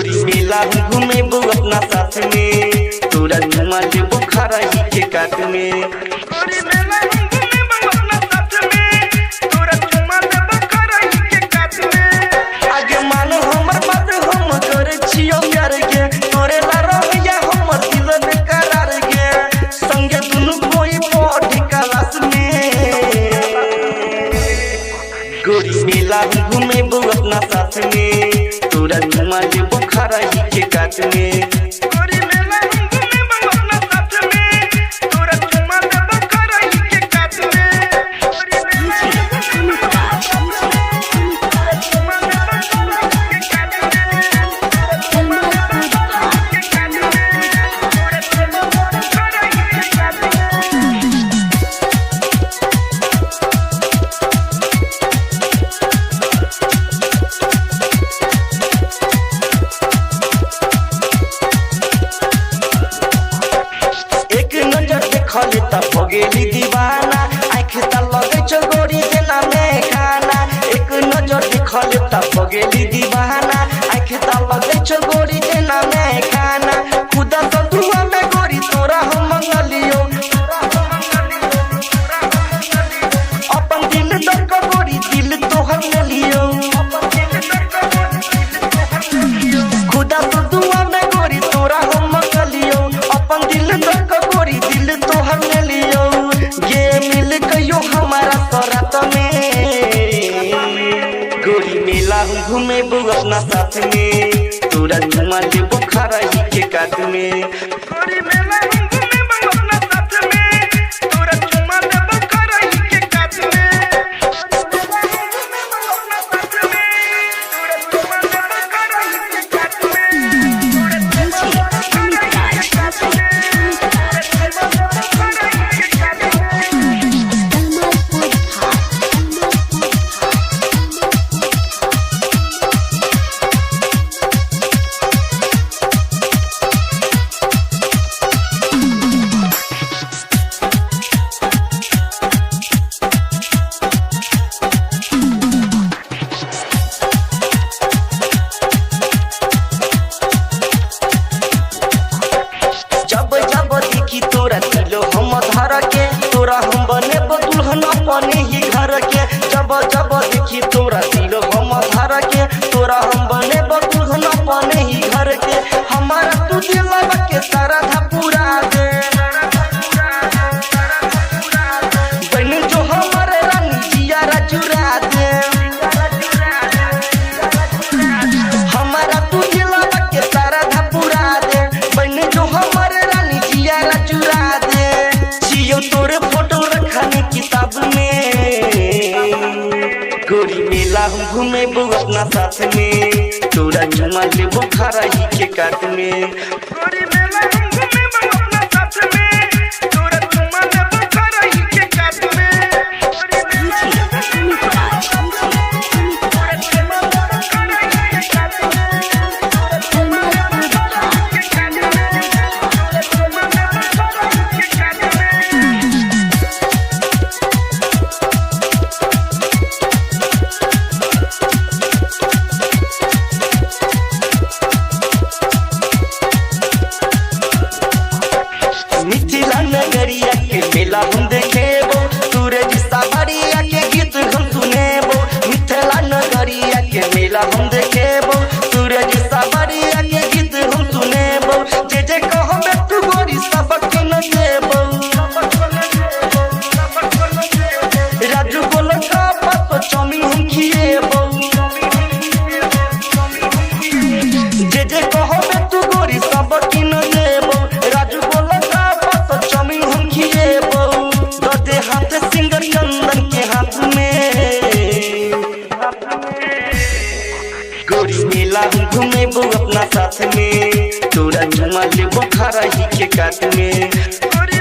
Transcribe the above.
गोरी मेला हम घूमे बो अपना साथ में, तोरा घुमा ले बुखारा ही के काट में। गोरी मेला हम घूमे बो अपना साथ में, तोरा घुमा ले बुखारा ही के काट में। आगे मानो हमर बात हम करे छियो प्यार के, तोरे ला रहिया हमर दिल में करार के, संगे दुनु कोई पढ़ी क्लास में। गोरी मेला हम घूमे बो अपना साथ में, तोरा घुमा ले बुखारा ही के काट में। गोरी मेला हम घूमे बो अपना साथ में, तोरा घुमा ले बुखारा ही के काट में। गोरी मेला हम घूमे बो अपना साथ में, तोरा घुमा ले बुखारा ही के काट में। घुमा ले बुखारा ही के काट में, तोरा घुमा ले बुखारा ही के काट में। एक नजर देखले त भगेली दीवाना, आँख त लगे छ गोरी देना में खाना। एक नजर देखले त भगेली दीवाना, आँख त लगे छ गोरी देना में खाना। खुदा त दुआ में गोरी तोरा हम मंगलियो, अपन दिल दर्द गोरी दिल तोहर ले लियो। खुदा त दुआ में गोरी तोरा हम मंगलियो, अपन दिल दर्द गोरी दिल तोहर ले लियो। ये मिल गयो हमारा सरात में, गोरी मेला हम घूमे बो अपना साथ में, तोरा घुमा ले बुखारा ही के काट में। गोरी मेला हम घूमे बो अपना साथ में, तोरा घुमा ले बुखारा ही के काट में। गोरी मेला हम घूमे बो अपना साथ में, तोरा घुमा ले बुखारा ही के काट में। तोरा घुमा ले बुखारा ही के काट में, तोरा घुमा ले बुखारा ही के काट में। जब जब देखी तोरा दिलो हम धर के, तोरा हम बने दुल्हन अपने ही घर के। जब जब देखी तोरा दिलो हम धर के, तोरा हम बने दुल्हन अपने ही घर के। हमारा तू दिलवा के सारा धा पूरा दे, बहन जो हमारे रानी जियारा जुरा दे। हमारा तू दिलवा के सारा धा पूरा दे, बहन जो हमारे रानी जियारा जुरा दे। जियो तोरे फोटो रखने किताब में, गोरी मेला हम घूमे बो अपना साथ में, तोरा घुमा ले बुखारा ही के काट में। गोरी मेला हम घूमे बो अपना साथ में, तोरा घुमा ले बुखारा ही के काट में। गोरी मेला हम घूमे बो अपना साथ में, तोरा घुमा ले बुखारा ही के काट में। तोरा घुमा ले बुखारा ही के काट में, तोरा घुमा ले बुखारा ही के काट में। मिथिला नगरिया के मेला हम देखेबो, सूरज सावरिया के गीत हम सुनेबो। मिथिला नगरिया के मेला हम देखेबो, सूरज सावरिया के गीत हम सुनेबो। जे जे कहबे तू गोरी सबके न देबो, राजू बोल का पातो चमी हम खिएबो। जे जे कहबे तू गोरी सबके न देबो, राजू बोल का पातो चमी हम खिएबो। दे हाथ सिंगर चंदन के हाथ में, गोरी मेला हम घूमे बो अपना साथ में, तोरा घुमा ले बुखारा ही के काट में। गोरी